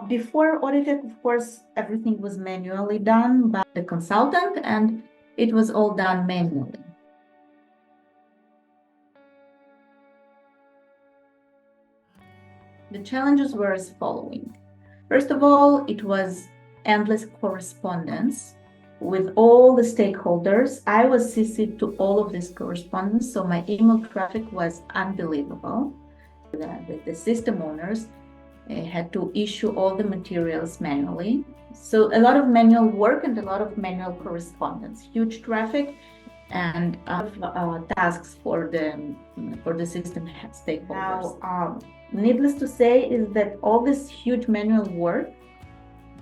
Before AudITech, of course, everything was manually done by the consultant, and it was all done manually. The challenges were as following. First of all, it was endless correspondence with all the stakeholders. I was CC'd to all of this correspondence, so my email traffic was unbelievable. The system owners had to issue all the materials manually. So a lot of manual work and a lot of manual correspondence, huge traffic, and tasks for the system stakeholders. Now, needless to say is that all this huge manual work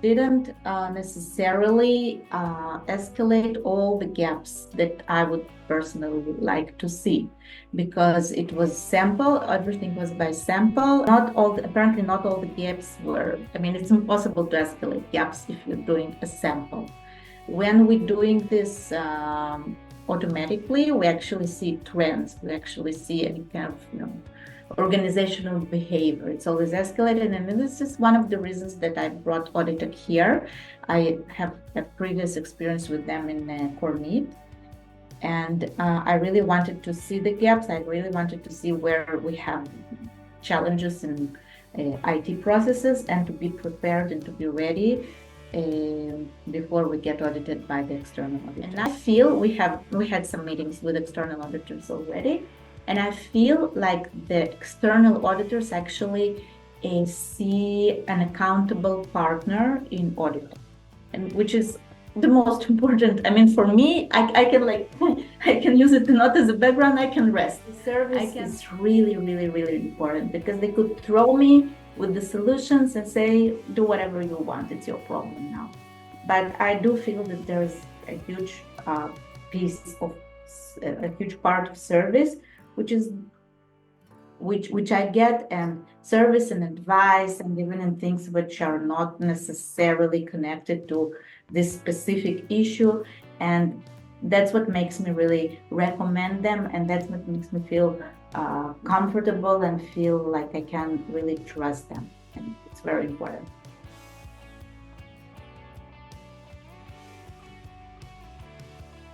didn't necessarily escalate all the gaps that I would personally like to see, because it was sample, everything was by sample. Apparently not all the gaps were, it's impossible to escalate gaps if you're doing a sample. When we're doing this automatically, we actually see trends, we actually see any kind of, organizational behavior. It's always escalated, and this is one of the reasons that I brought AudITech here. I have a previous experience with them in Cormeet, and I really wanted to see the gaps. I really wanted to see where we have challenges in IT processes, and to be prepared and to be ready before we get audited by the external auditor. And I feel we had some meetings with external auditors already. And I feel like the external auditors actually see an accountable partner in audit, and which is the most important. For me, I can use it not as a background. I can rest. The service is really, really, really important, because they could throw me with the solutions and say, do whatever you want. It's your problem now. But I do feel that there is a huge a huge part of service, which I get, and service and advice, and even in things which are not necessarily connected to this specific issue. And that's what makes me really recommend them, and that's what makes me feel comfortable and feel like I can really trust them. And it's very important.